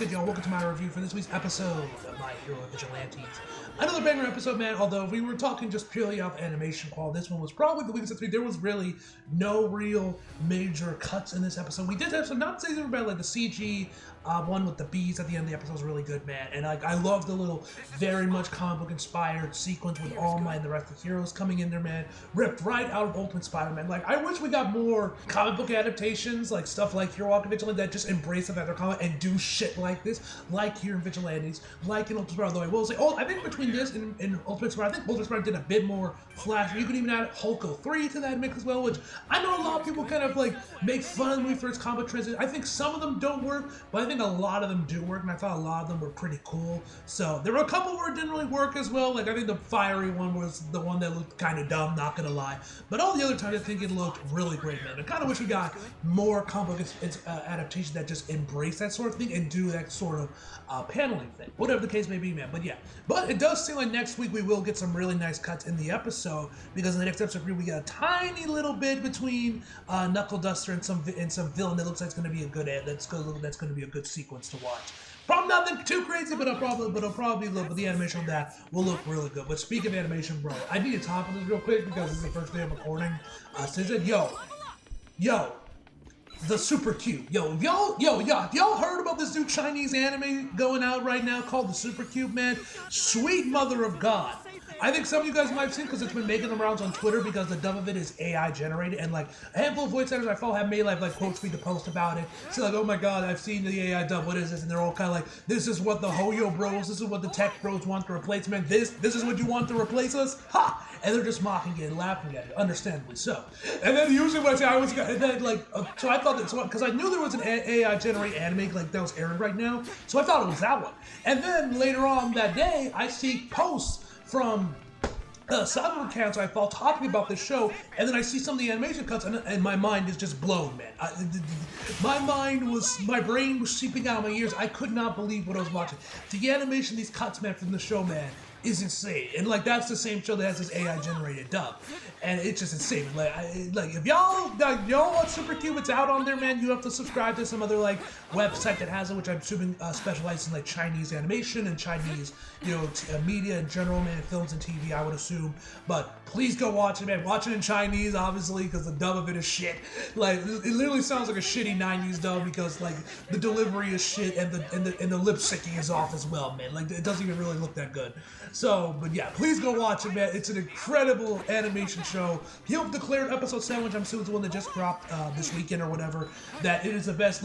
Unmasked, y'all. Welcome to my review for this week's episode of My Hero Vigilantes. Another banger episode, man, although if we were talking just purely off animation quality, this one was probably the weakest of three. There was really no real major cuts in this episode. We did have some, not to say they were bad, like the CG one with the bees at the end of the episode was really good, man. And I love the little, very much comic book inspired sequence with All Might and the rest of the heroes coming in there, man. Ripped right out of Ultimate Spider-Man. Like, I wish we got more comic book adaptations, like stuff like Hero Walk and Vigilante, that just embrace the fact they're comic and do shit like this, like here in Vigilantes, like in Ultimate Spider. Though I will say, I think between this and Ultimate Spider, I think Ultimate Spider did a bit more flash. You could even add Hulk 3 to that mix as well, which I know a lot of people kind of like make fun of me for its comic transition. I think some of them don't work, but I think a lot of them do work, and I thought a lot of them were pretty cool. So there were a couple where it didn't really work as well. Like I think the fiery one was the one that looked kind of dumb, not gonna lie. But all the other times I think it looked really great, man. I kind of wish we got more comic book adaptations that just embrace that sort of thing and do that sort of paneling thing. Whatever the case may be, man. But yeah. But it does seem like next week we will get some really nice cuts in the episode, because in the next episode we got a tiny little bit between Knuckle Duster and some villain that looks like it's going to be a good that's going to be a good sequence to watch. Probably nothing too crazy, but it'll probably look. But the animation on that will look really good. But speaking of animation, bro, I need to talk about this real quick because this is the first day I'm recording. So he said, yo, the Super Cube. If y'all heard about this new Chinese anime going out right now called the Super Cube, man? Sweet mother of God. I think some of you guys might have seen because it's been making the rounds on Twitter because the dub of it is AI generated, and like a handful of voice actors I follow have made like quotes tweet the post about it. So like, oh my god, I've seen the AI dub, what is this? And they're all kind of like, this is what the Hoyo bros, this is what the tech bros want to replace, man. This is what you want to replace us? Ha! And they're just mocking it and laughing at it, understandably so. And then usually when I say I was, and then like, so I thought that, because I knew there was an AI generated anime like that was airing right now, so I thought it was that one. And then later on that day, I see posts from cyber accounts I follow talking about this show, and then I see some of the animation cuts, and my mind is just blown, man. My brain was seeping out of my ears. I could not believe what I was watching. The animation, these cuts, man, from the show, man, is insane. And like, that's the same show that has this AI generated dub, and it's just insane. Like if y'all want Super Cube, it's out on there, man. You have to subscribe to some other like website that has it, which I'm assuming specializes in like Chinese animation and Chinese, media in general, man, films and TV, I would assume. But please go watch it, man. Watch it in Chinese, obviously, because the dub of it is shit. Like, it literally sounds like a shitty 90s dub because like the delivery is shit and the lip syncing is off as well, man. Like, it doesn't even really look that good. So, but yeah, please go watch it, man. It's an incredible animation show. He'll declared episode 7, which I'm assuming is the one that just dropped this weekend or whatever, that it is the best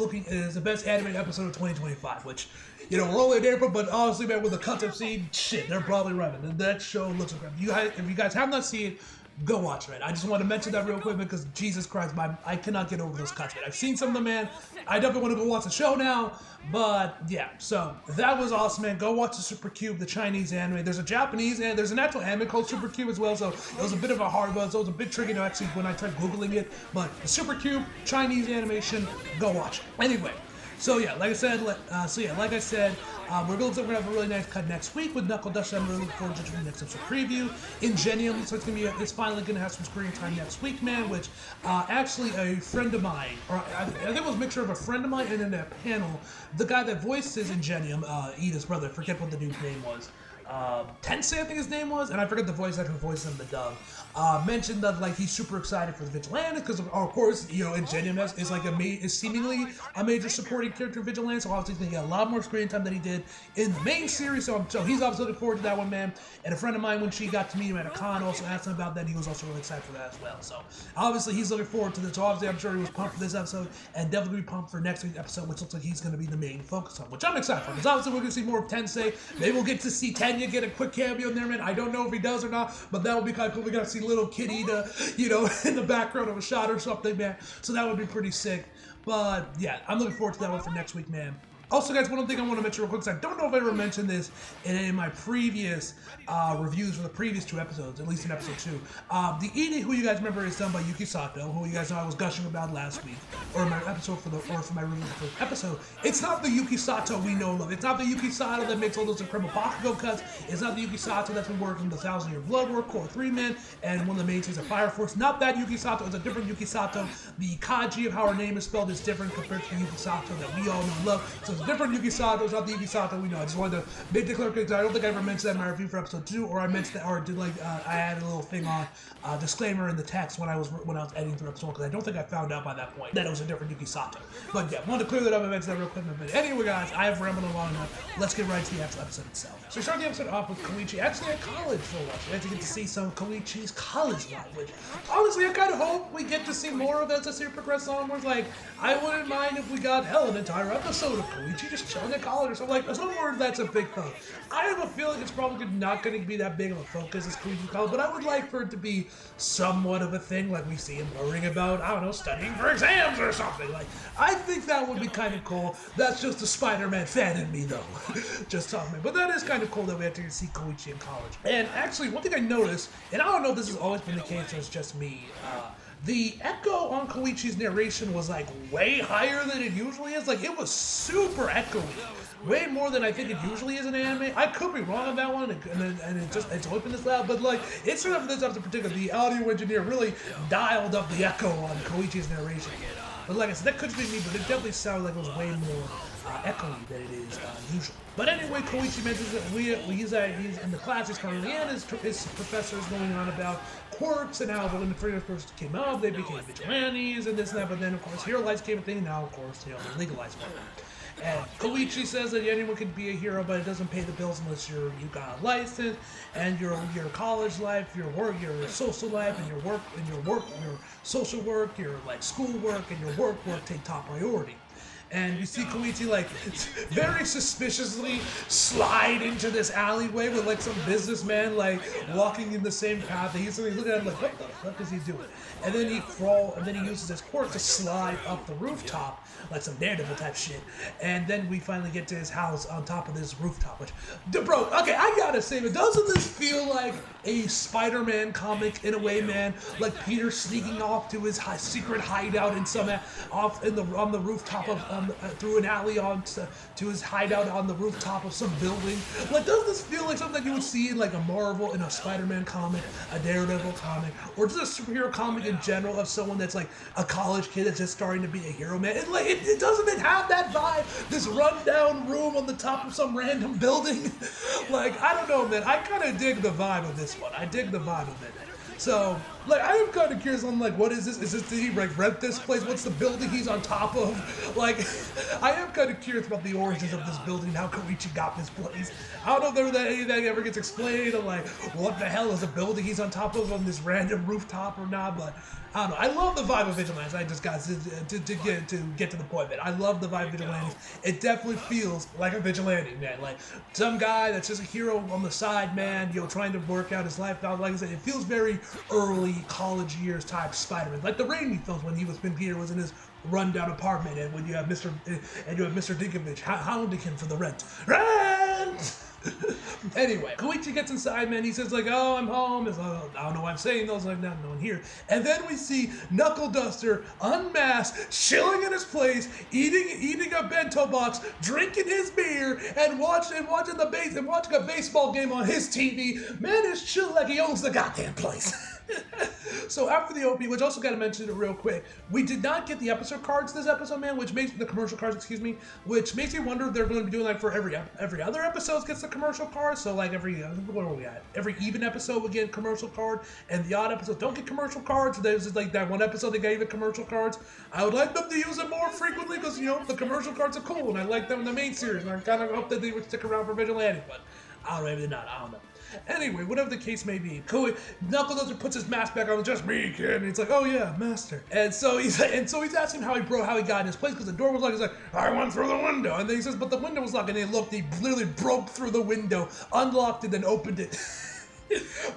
animated episode of 2025, which, we're only in April, but honestly, man, with the cuts I've seen, shit, they're probably right. That show looks incredible. If you guys have not seen it, go watch it, man. I just want to mention that real quick because Jesus Christ, I cannot get over those cuts, man. I've seen some of them, man. I definitely want to go watch the show now, but yeah, so that was awesome, man. Go watch the Super Cube, the Chinese anime. There's a Japanese and there's an actual anime called Super Cube as well, so it was a bit of a hard buzz. It was a bit tricky to actually when I tried Googling it, but the Super Cube, Chinese animation, go watch it. Anyway. So yeah, like I said, we're going to have a really nice cut next week with Knuckle Duster. I'm really looking forward to the next episode preview. Ingenium, so it's finally going to have some screen time next week, man, which actually a friend of mine, or I think it was a mixture of a friend of mine and in that panel, the guy that voices Ingenium, Ida's brother, I forget what the dude's name was. Tensei, I think his name was, and I forget the voice actor who voiced him in the dub, mentioned that like he's super excited for the Vigilantes because of course, Ingenium is seemingly a major supporting character in Vigilantes, so obviously he's gonna get a lot more screen time than he did in the main series, so he's obviously looking forward to that one, man. And a friend of mine, when she got to meet him at a con, also asked him about that, and he was also really excited for that as well. So obviously he's looking forward to this. So obviously I'm sure he was pumped for this episode, and definitely be pumped for next week's episode, which looks like he's gonna be the main focus on, which I'm excited for, because obviously we're gonna see more of Tensei. Maybe we'll get to see Tenya get a quick cameo in there, man. I don't know if he does or not, but that would be kind of cool. We gotta see little Kitty in the background of a shot or something, man. So that would be pretty sick. But yeah, I'm looking forward to that one for next week, man. Also, guys, one thing I want to mention real quick, because I don't know if I ever mentioned this in any of my previous reviews for the previous 2 episodes, at least in episode 2. The eating, who you guys remember, is done by Yuki Sato, who you guys know I was gushing about last week, or my episode for my review for the episode. It's not the Yuki Sato we know and love. It's not the Yuki Sato that makes all those incredible Bakugo cuts. It's not the Yuki Sato that's been working the 1,000-Year Blood War, Core 3 Man, and one of the main teams of Fire Force. Not that Yuki Sato. It's a different Yuki Sato. The kanji of how her name is spelled is different compared to the Yuki Sato that we all know and love. So it's different Yuki Sato. It's not the Yuki Sato we know. I just wanted to make the clear because I don't think I ever mentioned that in my review for episode 2, or I mentioned that, or did like I added a little thing on disclaimer in the text when I was editing through episode 1, because I don't think I found out by that point that it was a different Yuki Sato. But yeah, wanted to clear that up and mention that real quick in the video. Anyway, guys, I have rambled on long enough. Let's get right to the actual episode itself. So we start the episode off with Koichi actually at college for once. We have to get to see some of Koichi's college life, which honestly I kind of hope we get to see more of as the series progresses onwards. Like, I wouldn't mind if we got an entire episode of Koichi just chilling at college or something. Like, somewhere that's a big thing. I have a feeling it's probably not going to be that big of a focus as Koichi college, but I would like for it to be somewhat of a thing, like we see him worrying about, I don't know, studying for exams or something. Like, I think that would be kind of cool. That's just the Spider-Man fan in me, though. Just talking. But that is kind of cool that we have to see Koichi in college. And actually, one thing I noticed, and I don't know if this has always been the case or it's just me, the echo on Koichi's narration was like way higher than it usually is. Like, it was super echoey. Way more than I think it usually is in anime. I could be wrong on that one, and it's always been this loud, but like, it's sort of this episode in particular, the audio engineer really dialed up the echo on Koichi's narration. But like I said, that could be me, but it definitely sounded like it was way more echoey than it is usual. But anyway, Koichi mentions that he's in the class he's currently in. His professor is going on about quirks and how when the freedom first came out, they became vigilantes and this and that. But then, of course, hero lights came a thing. Now, of course, they legalized one. And Koichi says that anyone can be a hero, but it doesn't pay the bills unless you got a license, and your college life, your work, your social life, and your social work, your like school work, and your work take top priority. And you see Koichi like very suspiciously slide into this alleyway with like some businessman like walking in the same path. He's looking at him like, what the fuck is he doing? And then he uses his quirk to slide up the rooftop like some Daredevil type shit. And then we finally get to his house on top of this rooftop. Which, bro, okay, I gotta say, but doesn't this feel like a Spider-Man comic in a way, man? Like Peter sneaking off to his secret hideout in some on the rooftop of through an alley to his hideout on the rooftop of some building. Like, does this feel like something you would see in like a Marvel, in a Spider-Man comic, a Daredevil comic, or just a superhero comic in general of someone that's like a college kid that's just starting to be a hero, man? It doesn't have that vibe? This rundown room on the top of some random building? Like, I don't know, man. I kind of dig the vibe of this one. I dig the vibe of it. So, like, I am kind of curious on, like, what is this? Is this, did he, like, rent this place? What's the building he's on top of? Like, I am kind of curious about the origins of this building, how Koichi got this place. I don't know if anything ever gets explained, or, like, what the hell is the building he's on top of on this random rooftop or not, but I don't know. I love the vibe of Vigilantes. I just got to get to the point of it. I love the vibe of Vigilantes. It definitely feels like a vigilante, man. Like, some guy that's just a hero on the side, man, trying to work out his life out. Like I said, it feels very early college years type Spider-Man. Like the Raimi films when Peter was in his rundown apartment, and when you have Mr. Dinkovich hounding him for the rent. Rent! Anyway, Koichi gets inside, man. He says like, "Oh, I'm home." I don't know why I'm saying those. Like, no one here. And then we see Knuckle Duster unmasked, chilling in his place, eating a bento box, drinking his beer, and watching a baseball game on his TV. Man is chill like he owns the goddamn place. So after the opening, which also got to mention it real quick, we did not get the episode cards this episode, man, which makes the commercial cards, which makes me wonder if they're going to be doing like for every other episode gets the commercial cards. So like every even episode would get commercial card, and the odd episode don't get commercial cards. So there's just like that one episode they gave the commercial cards. I would like them to use it more frequently because the commercial cards are cool, and I like them in the main series, and I kind of hope that they would stick around for Vigilante, but I don't know, maybe not. I don't know. Anyway, whatever the case may be, Knuckle Duster puts his mask back on. Just me, kid. And he's like, "Oh yeah, master." And so he's asking how he got in his place because the door was locked. He's like, "I went through the window." And then he says, "But the window was locked." And he literally broke through the window, unlocked it, and opened it.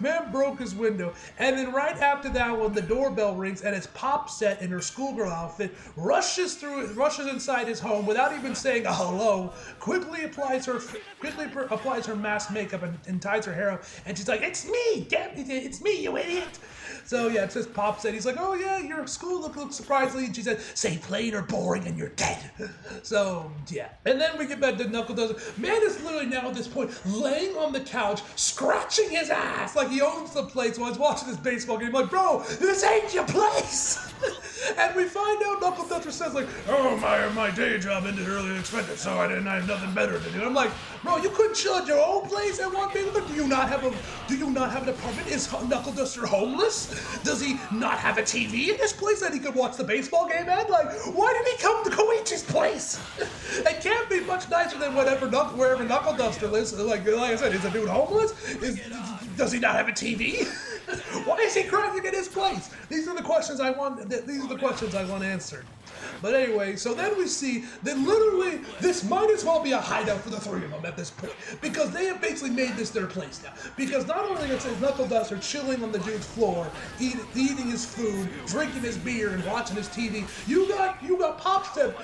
Man broke his window. And then right after that one, the doorbell rings, and it's Pop Set in her schoolgirl outfit rushes inside his home without even saying a hello. Quickly applies her mask makeup and ties her hair up, and she's like, "It's me, damn it, it's me, you idiot." So yeah, it says Pop said, he's like, oh yeah, your school looks surprisingly, and she said, say plain or boring and you're dead. So yeah. And then we get back to Knuckle Duster. Man is literally now at this point laying on the couch, scratching his ass like he owns the place while he's watching this baseball game. Like, bro, this ain't your place. And we find out Knuckle Duster says like, oh, my day job ended earlier than expected, so I have nothing better to do. I'm like, bro, you couldn't chill at your own place at one day? Do you not have an apartment? Is Knuckle Duster homeless? Does he not have a TV in this place that he could watch the baseball game at? Like, why did he come to Koichi's place? It can't be much nicer than wherever Knuckle Duster lives. Like I said, is the dude homeless? Does he not have a TV? Why is he crashing at his place? These are the questions I want. These are the questions I want answered. But anyway, so then we see that literally this might as well be a hideout for the three of them at this point, because they have basically made this their place now. Because not only is Knuckle Duster chilling on the dude's floor, eating his food, drinking his beer, and watching his TV, you got Popstep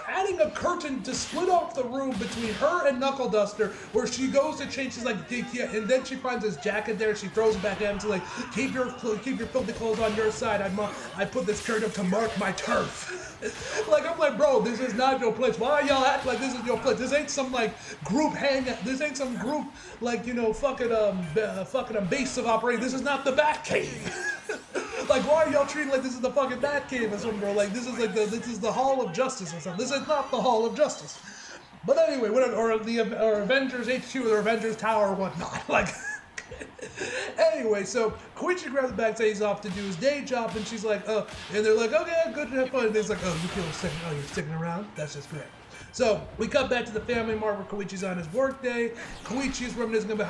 adding a curtain to split off the room between her and Knuckle Duster, where she goes to change. She's like, yeah, and then she finds his jacket there. She throws it back at him to like, keep your filthy clothes on your side. I put this curtain up to mark my turf. Like, I'm like, bro, this is not your place. Why y'all act like this is your place? This ain't some like group hangout. This ain't some group like, you know, fucking base of operation. This is not the Batcave. Like, why are y'all treating like this is the fucking Batcave or something, bro? Like, this is the Hall of Justice or something. This is not the Hall of Justice. But anyway, or Avengers HQ or Avengers Tower or whatnot. Like. Anyway, so Koichi grabs the bag, says he's off to do his day job, and she's like, oh, and they're like, okay, good to have fun. And he's like, oh, you're sticking around? That's just great. So we cut back to the family mart where Koichi's on his work day. Koichi's reminiscing about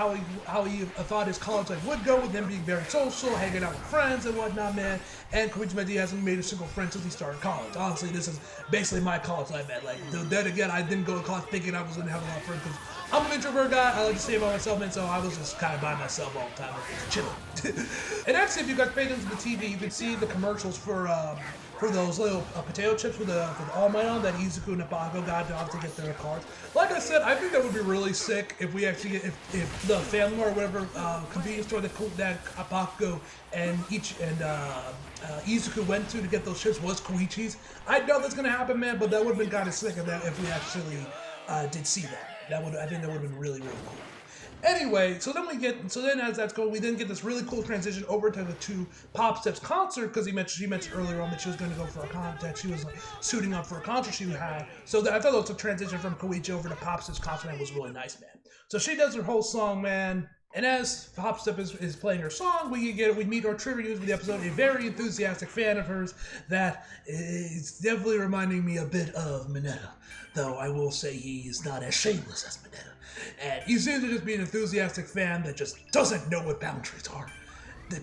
how he thought his college life would go, with him being very social, hanging out with friends and whatnot, man. And Koichi mentioned he hasn't made a single friend since he started college. Honestly, this is basically my college life, man. Like, then again, I didn't go to college thinking I was going to have a lot of friends, because I'm an introvert guy. I like to stay by myself, man, so I was just kind of by myself all the time, chilling. And actually, if you guys paid into the TV, you can see the commercials for those little potato chips with the All Might on that Izuku and Abago got to obviously get their cards. Like I said, I think that would be really sick if we actually get, if the family or whatever convenience store that Abago and Izuku went to get those chips was Koichi's. I doubt that's gonna happen, man, but that would have been kind of sick if we actually did see that. I think that would have been really, really cool. Anyway, so then as that's going, we then get this really cool transition over to Popstep's concert, because she mentioned earlier on that she was going to go for a concert. She was like suiting up for a concert she had. So I thought it was a transition from Koichi over to Popstep's concert, and it was really nice, man. So she does her whole song, man. And as Popstep is playing her song, we meet our trivia news with the episode, a very enthusiastic fan of hers that is definitely reminding me a bit of Mineta. Though I will say he is not as shameless as Mineta. And he seems to just be an enthusiastic fan that just doesn't know what boundaries are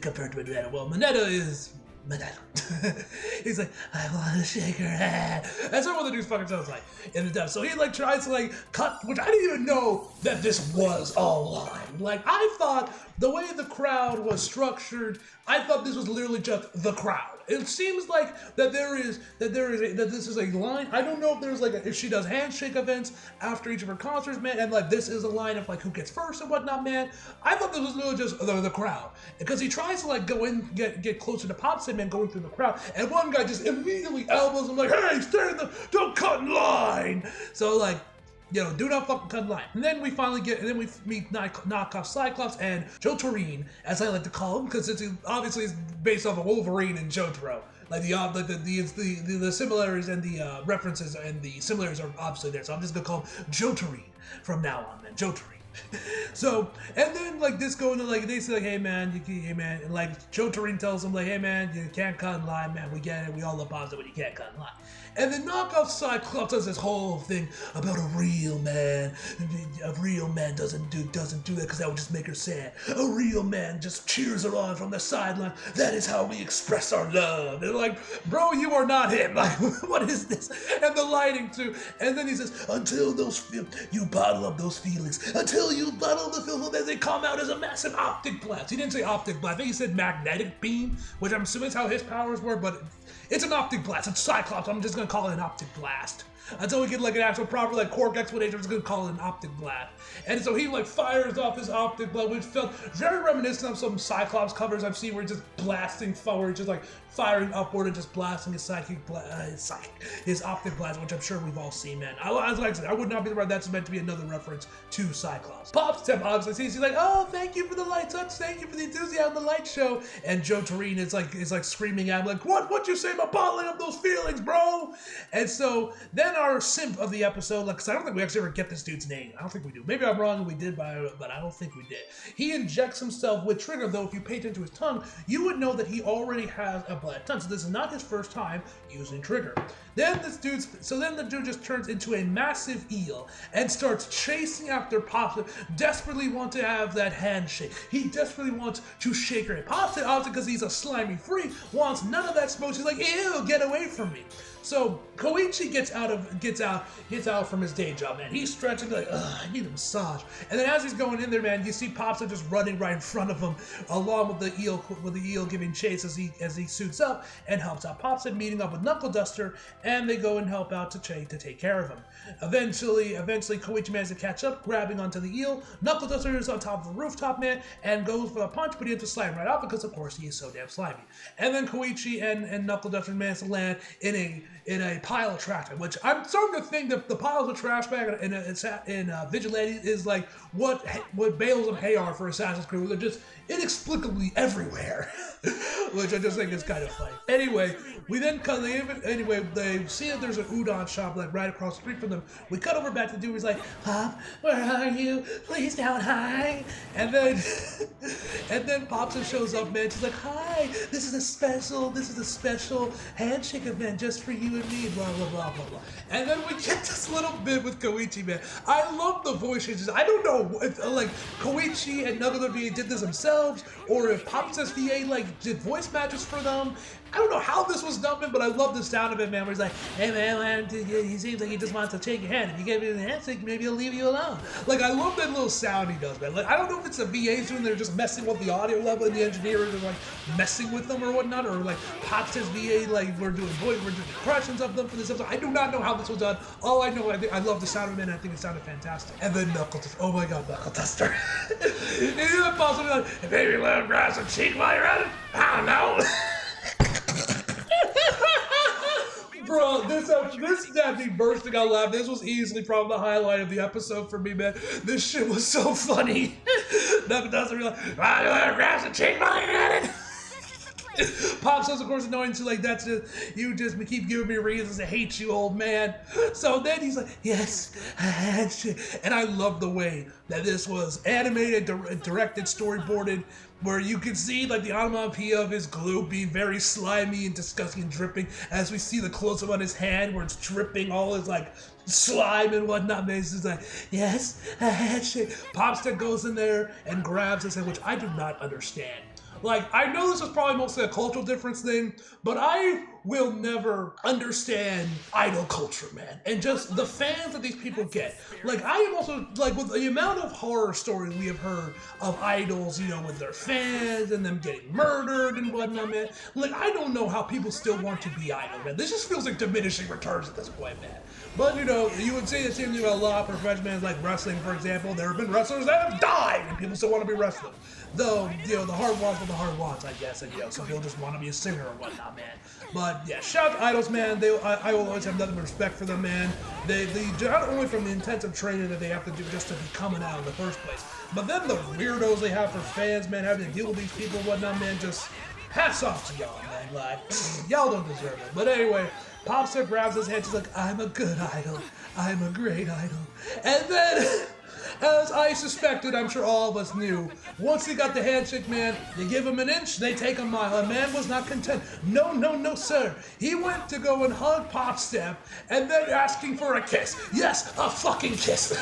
compared to Mineta. Well, Mineta is Mineta. He's like, I want to shake her hand. That's what the dude fucking sounds like in the dub. So he like tries to like cut, which I didn't even know that this was a line. Like, I thought the way the crowd was structured, I thought this was literally just the crowd. It seems like that this is a line. I don't know if there's like if she does handshake events after each of her concerts, man, and like this is a line of like who gets first and whatnot, man. I thought this was literally just the crowd, because he tries to like go in, get closer to Popstep, man, going through the crowd, and one guy just immediately elbows him like, hey, don't cut in line. So like, you know, do not fucking cut in line. And then we meet Knockoff Cyclops and Jotaro, as I like to call him, because it's obviously based off of Wolverine and Jotaro. Like the similarities and the references and the similarities are obviously there. So I'm just gonna call him Jotaro from now on, man. Jotaro. So, and then like this going to like, they say like, hey man, and like Jotaro tells him like, hey man, you can't cut in line, man. We get it. We all love positive when you can't cut in line. And then Knockoff Cyclops does this whole thing about a real man. A real man doesn't do that because that would just make her sad. A real man just cheers her on from the sideline. That is how we express our love. And like, bro, you are not him. Like, what is this? And the lighting too. And then he says, you bottle up those feelings. Until feel you little to feel that they come out as a massive optic blast. He didn't say optic blast. I think he said magnetic beam, which I'm assuming is how his powers were, but it's an optic blast. It's Cyclops. I'm just gonna call it an optic blast. Until we get like an actual proper like Cork explanation, we're just gonna call it an optic blast. And so he like fires off his optic blast, which felt very reminiscent of some Cyclops covers I've seen where he's just blasting forward, just like firing upward and just blasting his his optic blast, which I'm sure we've all seen, man. As I said, I would not be surprised that's meant to be another reference to Cyclops. Pop Step obviously sees, he's like, oh, thank you for the light touch, thank you for the enthusiasm, the light show. And Joe Tureen is like screaming at him, like, what you say about bottling up those feelings, bro? And so then our simp of the episode, like, cause I don't think we actually ever get this dude's name. I don't think we do. Maybe I'm wrong and we did, but I don't think we did. He injects himself with Trigger, though if you pay attention to his tongue, you would know that he already has a blood tongue. So this is not his first time using Trigger. Then the dude just turns into a massive eel and starts chasing after Pops, desperately want to have that handshake. He desperately wants to shake her hand. Pops, obviously because he's a slimy freak, wants none of that smoke. He's like, ew, get away from me. So Koichi gets out from his day job, man. He's stretching like, ugh, I need a massage. And then as he's going in there, man, you see Popsa just running right in front of him, along with the eel giving chase as he suits up and helps out Popsa, meeting up with Knuckle Duster, and they go and help out to take care of him. Eventually Koichi manages to catch up, grabbing onto the eel. Knuckle Duster is on top of the rooftop, man, and goes for the punch, but he ends up sliding right out because of course he is so damn slimy. And then Koichi and Knuckle Duster manage to land in a pile of trash bag, which I'm starting to think that the piles of trash bag in Vigilantes is like what bales of hay are for Assassin's Creed, where they're just inexplicably everywhere, which I just think is kind of funny. Anyway, they see that there's an udon shop like right across the street from them. We cut over back to the dude. He's like, Pop, where are you? Please don't hide. And then Popsa shows up, man. She's like, hi, this is a special handshake event just for you and me, blah, blah, blah, blah, blah. And then we get this little bit with Koichi, man. I love the voice changes. I don't know if like Koichi and Knuckle VA did this themselves, or if Popsa's VA like did voice matches for them. I don't know how this was done, but I love the sound of it, man, where he's like, hey, man, he seems like he just wants to shake your hand. If you give him a handshake, maybe he'll leave you alone. Like, I love that little sound he does, man. Like, I don't know if it's the VAs doing, they're just messing with the audio level, and the engineers are, like, messing with them or whatnot, or, like, Pop's VA, like, we're doing impressions of them for this episode. I do not know how this was done. All I know, I love the sound of it, and I think it sounded fantastic. And then Knuckle Duster. Oh, my God, Knuckle Duster. And then Pop's like, hey, baby, let him grab some cheek while you're at it. I don't know. Bro, this had me bursting out laughing. This was easily probably the highlight of the episode for me, man. This shit was so funny. Knuckle Duster realize, grab some cheek while you're at it. Pop says, of course, annoying, so like, that's just, you just keep giving me reasons to hate you, old man. So then he's like, yes, and I love the way that this was animated, directed, storyboarded, where you can see like the onomatopoeia of his glue being very slimy and disgusting and dripping, as we see the close-up on his hand where it's dripping all his like slime and whatnot. Man, it's just like, yes, Popster goes in there and grabs his head, which I do not understand. Like, I know this is probably mostly a cultural difference thing, but I will never understand idol culture, man. And just the fans that these people get. Like, I am also, like, with the amount of horror stories we have heard of idols, you know, with their fans and them getting murdered and whatnot, man. Like, I don't know how people still want to be idol, man. This just feels like diminishing returns at this point, man. But, you know, you would say the same thing about a lot of professionals, like wrestling, for example. There have been wrestlers that have died, and people still want to be wrestling. Though, you know, the heart wants what the heart wants, I guess, and, you know, some people just want to be a singer or whatnot, man. But, yeah, shout out to idols, man. I will always have nothing but respect for them, man. They not only from the intensive training that they have to do just to become an idol in the first place, but then the weirdos they have for fans, man, having to deal with these people and whatnot, man, just hats off to y'all, man. Like, y'all don't deserve it. But anyway, Popstar grabs his hand, she's like, I'm a good idol. I'm a great idol. And then, as I suspected, I'm sure all of us knew, once he got the handshake, man, you give him an inch, they take a mile. A man was not content. No, sir. He went to go and hug Popstep, and then asking for a kiss. Yes, a fucking kiss.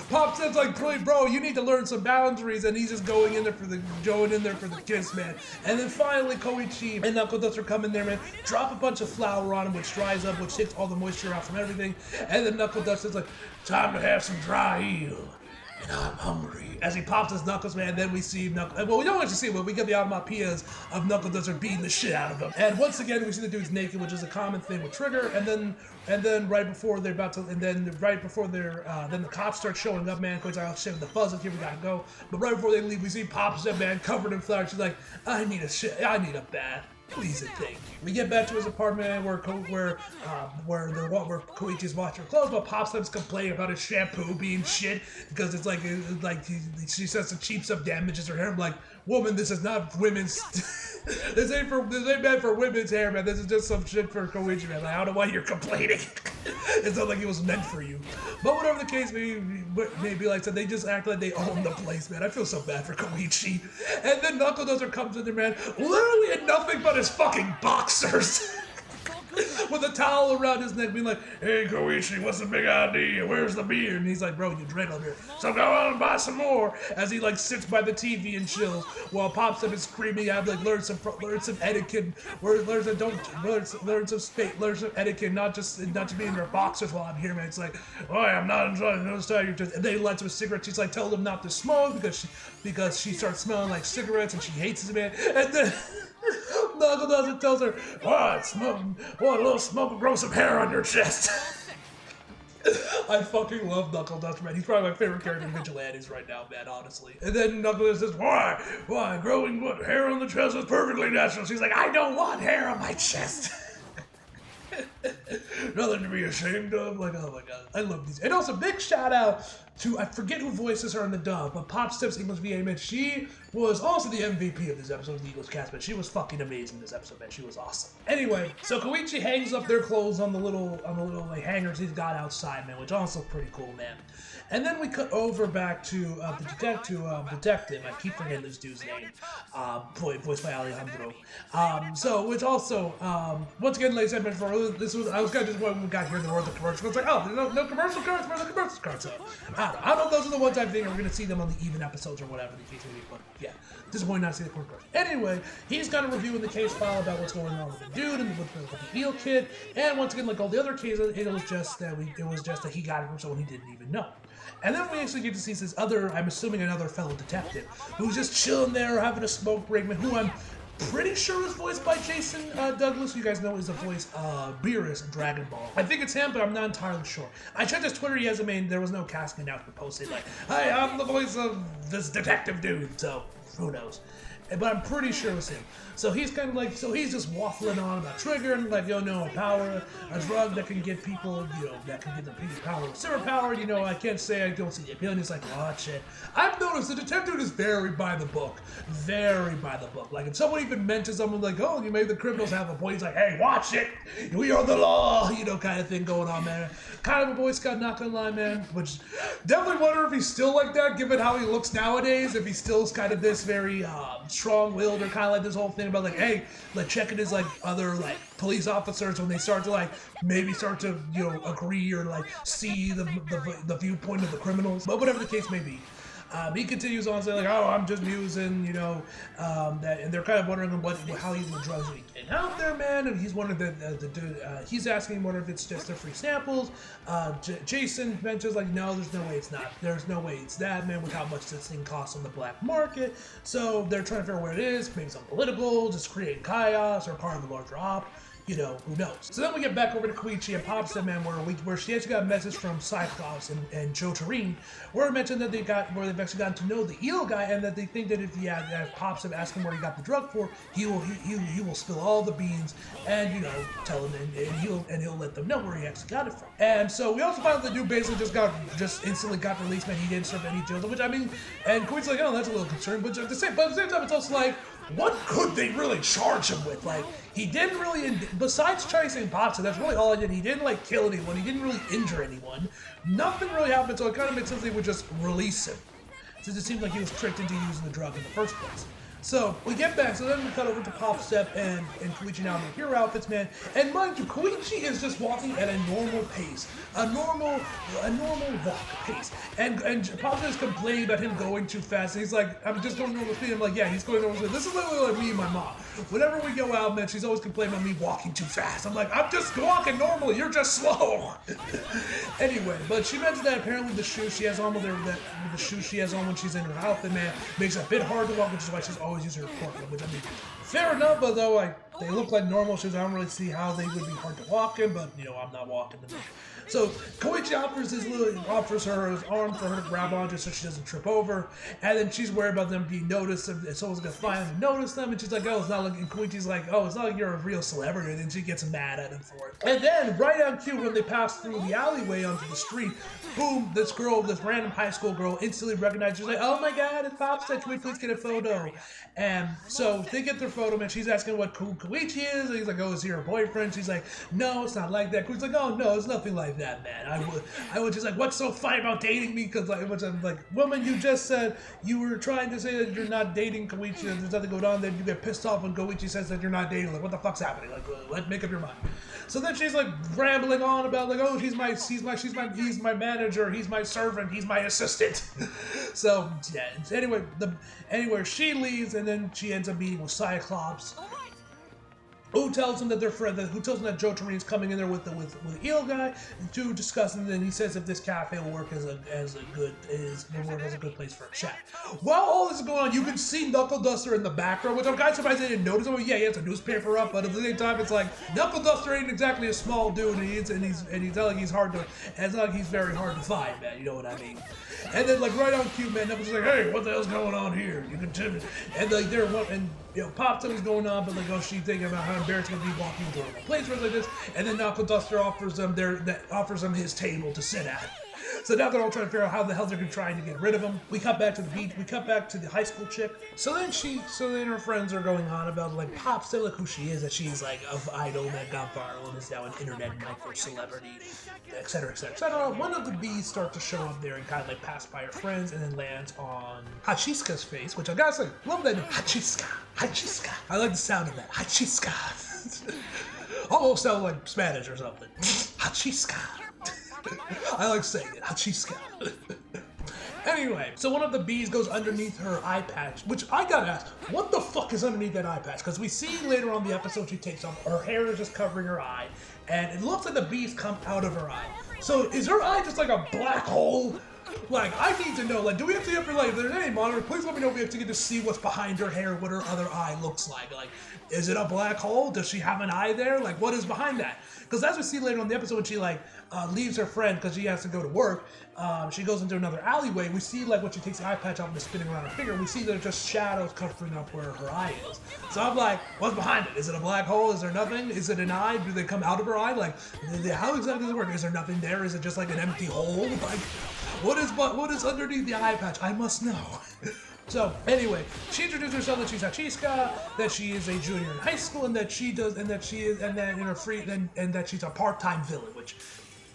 Popstep's like, bro, you need to learn some boundaries, and he's just going in there for the kiss, man. And then finally, Koichi and Knuckle Duster come in there, man, drop a bunch of flour on him, which dries up, which takes all the moisture out from everything. And then Knuckle Duster's like, time to have some dry heel. and I'm hungry. As he pops his knuckles, man, then we see Knuckles. Well, we don't actually see it, but we get the onomatopoeias of Knuckle Duster beating the shit out of him. And once again, we see the dude's naked, which is a common thing with Trigger. And then right before they're about to, then the cops start showing up, man. Coach, I'll shit with the fuzzles here, we gotta go. But right before they leave, we see Pops that man covered in flour. She's like, I need a bath. Please and thank you. We get back to his apartment where Koichi's washing her clothes, but Pops Up's complaining about his shampoo being shit because it's like she says the cheap stuff damages her hair. I'm like, woman, this is not women's. This ain't meant for women's hair, man. This is just some shit for Koichi, man. Like, I don't know why you're complaining. It's not like it was meant for you. But whatever the case may be, like I said, they just act like they own the place, man. I feel so bad for Koichi. And then Knuckle Duster comes in there, man, literally in nothing but his fucking boxers. With a towel around his neck, being like, hey, Koichi, what's the big idea? Where's the beer? And he's like, bro, you drank all beer. So go on and buy some more. As he, like, sits by the TV and chills while Pops Up is screaming, I've, like, learned some etiquette, learn some etiquette, not to be in your boxers while I'm here, man. It's like, oh, I'm not enjoying those times. And then he lights him a cigarette. She's like, tell him not to smoke because she starts smelling like cigarettes and she hates his man. And then Knuckle Duster tells her, a little smoke will grow some hair on your chest. I fucking love Knuckle Duster, man. He's probably my favorite character in Vigilantes right now, man, honestly. And then Knuckle Duster says, why, growing hair on the chest is perfectly natural. She's like, I don't want hair on my chest. Nothing to be ashamed of. Like, oh my god, I love these. And also, big shout out to, I forget who voices her in the dub, but Pop Steps English VA, man. She was also the MVP of this episode of the English cast, but she was fucking amazing this episode, man. She was awesome. Anyway, so Koichi hangs up their clothes on the little like hangers he's got outside, man, which also pretty cool, man. And then we cut over back to the detective. I keep forgetting this dude's name, voiced by Alejandro. Which also, once again, ladies and gentlemen, I was kind of just when we got here, there were the commercials. It's like, oh, there's no commercial cards. Where are the commercial cards at? I don't know if those are the ones I think we're gonna see them on the even episodes or whatever the case may be. But yeah, disappointing not to see the commercial cards. Anyway, he's kind of reviewing the case file about what's going on with the dude and with the eel kid. And once again, like all the other cases, it was just that he got it from someone he didn't even know. And then we actually get to see this other, I'm assuming another fellow detective, who's just chilling there having a smoke break, man, who I'm pretty sure is voiced by Jason Douglas. You guys know is the voice Beerus in Dragon Ball. I think it's him, but I'm not entirely sure. I checked his Twitter, he hasn't made, there was no casting announcement posted like, hey, I'm the voice of this detective dude, so who knows. But I'm pretty sure it was him. So he's kind of like, he's just waffling on about Trigger and like, a drug that can give people, that can give the people power, superpower, I can't say I don't see the appeal. And he's like, oh shit. I've noticed the detective is very by the book. Very by the book. Like if someone even mentions someone like, oh, you made the criminals have a point, he's like, hey, watch it. We are the law, kind of thing going on, man. Kind of a Boy Scout, not gonna lie, man. Which definitely wonder if he's still like that, given how he looks nowadays, if he still is kind of this very strong-willed or kind of like this whole thing about like, hey, like checking his like other like police officers when they start to like maybe start to agree or like see the viewpoint of the criminals. But whatever the case may be. He continues on saying like, oh, I'm just musing, that, and they're kind of wondering how the drugs are getting out there, man. And he's wondering he's asking whether if it's just their free samples. Jason mentions like, no, there's no way it's not. There's no way it's that, man, with how much this thing costs on the black market. So they're trying to figure out what it is. Maybe something political, just creating chaos, or part of the larger op. Who knows? So then we get back over to Koichi and Pops Up, man, where she actually got a message from Cyclops and Joe Tureen, where it mentioned that they've actually gotten to know the eel guy, and that they think that if Pops Up asks him where he got the drug for, he will spill all the beans and tell him, and he'll let them know where he actually got it from. And so we also find out the dude basically just instantly got released, man. He didn't serve any jail, which I mean, and Koichi's like, oh, that's a little concerned, but at the same time, it's also like, what could they really charge him with? Like, he didn't really, besides chasing Pops, that's really all he did. He didn't, like, kill anyone. He didn't really injure anyone. Nothing really happened, so it kind of makes sense they would just release him, since it seemed like he was tricked into using the drug in the first place. So we get back, so then we cut over to Pop Step and Koichi now in their hero outfits, man. And mind you, Koichi is just walking at a normal pace. A normal walk pace. And Pop Step is complaining about him going too fast. And he's like, I'm just going normal speed. I'm like, yeah, he's going normal speed. This is literally like me and my mom. Whenever we go out, man, she's always complaining about me walking too fast. I'm like, I'm just walking normally, you're just slow. Anyway, but she mentioned that apparently the shoes she has on with the shoes she has on when she's in her outfit, man, makes it a bit hard to walk, which is why she's always using her forklift, which I mean, fair enough, but though they look like normal shoes, I don't really see how they would be hard to walk in, but you know, I'm not walking them. So Koichi offers her his arm for her to grab onto so she doesn't trip over, and then she's worried about them being noticed, and someone's gonna finally notice them, and she's like, oh, it's not like, and Koichi's like, oh, it's not like you're a real celebrity, and then she gets mad at him for it. And then, right on cue, when they pass through the alleyway onto the street, boom, this random high school girl instantly recognizes, she's like, oh my god, it's Pop Step, can we please get a photo? And so they get their photo, man, she's asking what Koichi is, and he's like, oh, is he her boyfriend? She's like, no, it's not like that. Koichi's like, oh, no, it's nothing like that, man. I would just like, what's so funny about dating me? Because I'm like, woman, you just said you were trying to say that you're not dating Koichi, and there's nothing going on, then you get pissed off when Koichi says that you're not dating. Like, what the fuck's happening? Like, make up your mind. So then she's like rambling on about like, oh, he's my manager, he's my servant, he's my assistant. So yeah. Anyway, she leaves, and then she ends up meeting with Cyclops, who tells him that that Joe Torino's coming in there with the eel guy to discuss, and then he says if this cafe will work as a good place for a chat. While all this is going on, you can see Knuckle Duster in the background, which I'm kind of surprised they didn't notice. Oh yeah, he has a newspaper up, but at the same time, it's like Knuckle Duster ain't exactly a small dude, and he's not like he's it's not like he's very hard to find, man. You know what I mean? And then like right on cue, man, Knuckles is like, hey, what the hell's going on here? You continue, and like Pop Step is going on, but like, oh, she's thinking about how embarrassing it would be walking into a place like this, and then Knuckle Duster offers them his table to sit at. So now they're all trying to figure out how the hell they're trying to get rid of him. We cut back to the beach. We cut back to the high school chick. So then her friends are going on about like Pop Step, like who she is, that she's like an idol that got viral and is now an internet micro celebrity, etc., etc., etc. One of the bees start to show up there and kind of like pass by her friends, and then lands on Hachiska's face, which I gotta say, love that name. Hachiska. I like the sound of that. Hachiska. Almost sound like Spanish or something. Hachiska. I like saying it. Hachiska. Anyway, so one of the bees goes underneath her eye patch, which I gotta ask, what the fuck is underneath that eye patch? Because we see later on the episode she takes off, her hair is just covering her eye, and it looks like the bees come out of her eye. So is her eye just like a black hole? Like, I need to know, like, do we have to ever, like, if there's any monitor, please let me know if we have to get to see what's behind her hair, what her other eye looks like. Like, is it a black hole? Does she have an eye there? Like, what is behind that? Because as we see later on in the episode, when she, like, leaves her friend because she has to go to work, she goes into another alleyway. We see, like, when she takes the eye patch off and is spinning around her finger, we see there's just shadows covering up where her eye is. So I'm like, what's behind it? Is it a black hole? Is there nothing? Is it an eye? Do they come out of her eye? Like, how exactly does it work? Is there nothing there? Is it just like an empty hole? Like, what is underneath the eye patch? I must know. So anyway, she introduced herself that she's Hachiska, that she is a junior in high school, and that she's a part-time villain, which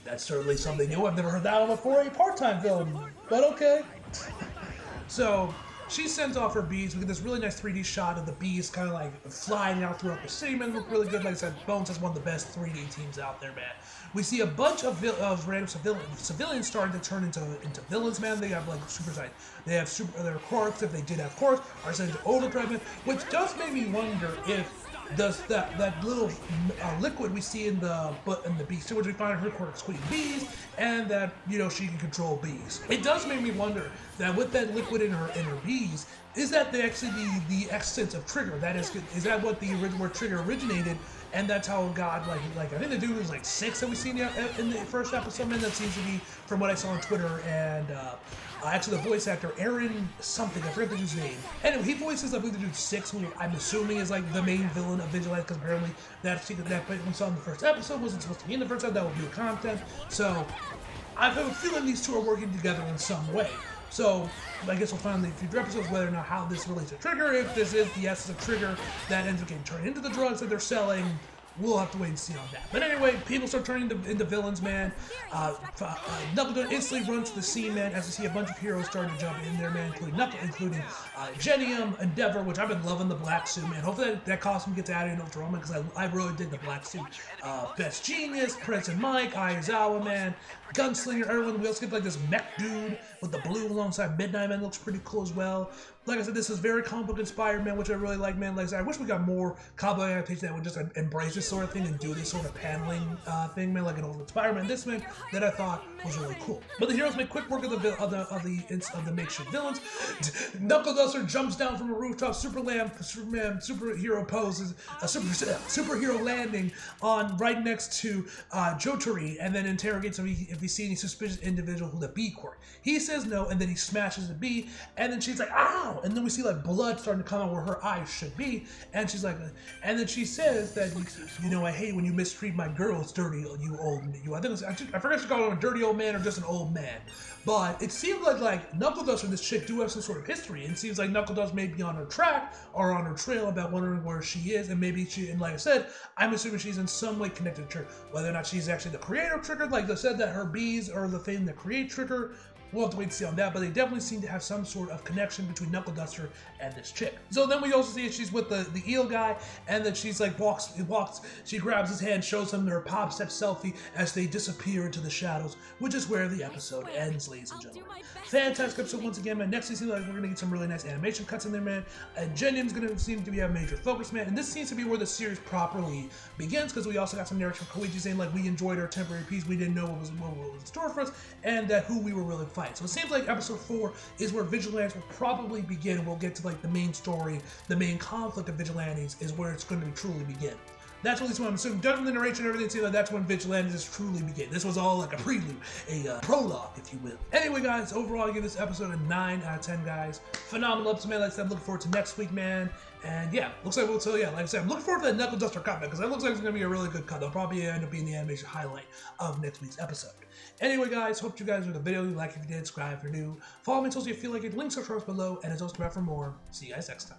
that's certainly something new. I've never heard that one before, a part-time villain, but okay. So she sends off her bees. We get this really nice 3D shot of the bees kind of like flying out throughout the city, man. Look really good. Like I said, Bones has one of the best 3D teams out there, man. We see a bunch of random civilians starting to turn into villains, man. They have like super size. They have their quirks, if they did have quirks, are sent to overdrive, which does make me wonder if that little liquid we see in the bees, which we find her quirks queen bees, and that she can control bees. It does make me wonder that with that liquid in her bees, is that actually the essence of Trigger? That is that what the original Trigger originated? And that's how God, like I think the dude was like 6 that we seen in the first episode, man. That seems to be from what I saw on Twitter, and actually the voice actor Aaron something, I forget the dude's name. Anyway, he voices I believe the dude 6, who I'm assuming is like the main villain of Vigilantes, because apparently that secret that we saw in the first episode wasn't supposed to be in the first episode. That would be the content. So I have a feeling these two are working together in some way. So I guess we'll find in the future episodes whether or not how this relates to Trigger, if this is the essence of Trigger that ends up getting turned into the drugs that they're selling, we'll have to wait and see on that. But anyway, people start turning into villains, man. Knuckle instantly runs to the scene, man, as we see a bunch of heroes starting to jump in there, man, including Genium, Endeavor, which I've been loving the black suit, man. Hopefully that costume gets added in Ultra Roman, because I really dig the black suit. Best Genius, Prince and Mike, Aizawa, man, Gunslinger, everyone. We also get like this mech dude with the blue alongside Midnight Man, looks pretty cool as well. Like I said, this is very comic book inspired, man, which I really like, man. Like I said, I wish we got more comic book adaptation that would just embrace this sort of thing and do this sort of paneling thing, man, like an old Spider-Man. This man that I thought was really cool. But the heroes make quick work of the makeshift villains. Knuckle Duster jumps down from a rooftop, Superman superhero poses a superhero landing on right next to Jotari, and then interrogates him if he sees any suspicious individual with a bee quirk. He says no, and then he smashes the bee, and then she's like, ow! And then we see like blood starting to come out where her eyes should be, and she's like, and then she says that, you know, I hate when you mistreat my girls, dirty you old you. I forget if she called him a dirty old man or just an old man, but it seems like Knuckle Duster and this chick do have some sort of history. It seems like Knuckle Duster may be on her track or on her trail about wondering where she is, and maybe and like I said, I'm assuming she's in some way connected to Trigger. Whether or not she's actually the creator of Trigger, like they said that her bees are the thing that create Trigger, we'll have to wait and see on that, but they definitely seem to have some sort of connection between Knuckle Duster and this chick. So then we also see she's with the eel guy, and then she's like she grabs his hand, shows him their pop step selfie as they disappear into the shadows, which is where the episode ends, ladies and gentlemen. Fantastic episode once again, man. Next season, like, we're gonna get some really nice animation cuts in there, man. And Genium's gonna seem to be a major focus, man. And this seems to be where the series properly begins, because we also got some narration from Koichi saying like we enjoyed our temporary peace, we didn't know what was in store for us, and that who we were really fighting. So it seems like episode 4 is where Vigilantes will probably begin. We'll get to like the main story, the main conflict of Vigilantes is where it's going to truly begin. That's at least what I'm assuming. Done with the narration and everything, seems like that's when Vigilantes truly begin. This was all like a prelude, a prologue, if you will. Anyway, guys, overall, I give this episode a 9 out of 10, guys. Phenomenal episode, man. Like I said, I'm looking forward to next week, man. And yeah, looks like we'll tell you. Like I said, I'm looking forward to that Knuckle Duster cut, because that looks like it's going to be a really good cut. That'll probably end up being the animation highlight of next week's episode. Anyway, guys, hope you guys enjoyed the video. You like if you did, subscribe if you're new. Follow me until you feel like it. Links are below, and as always, come back for more. See you guys next time.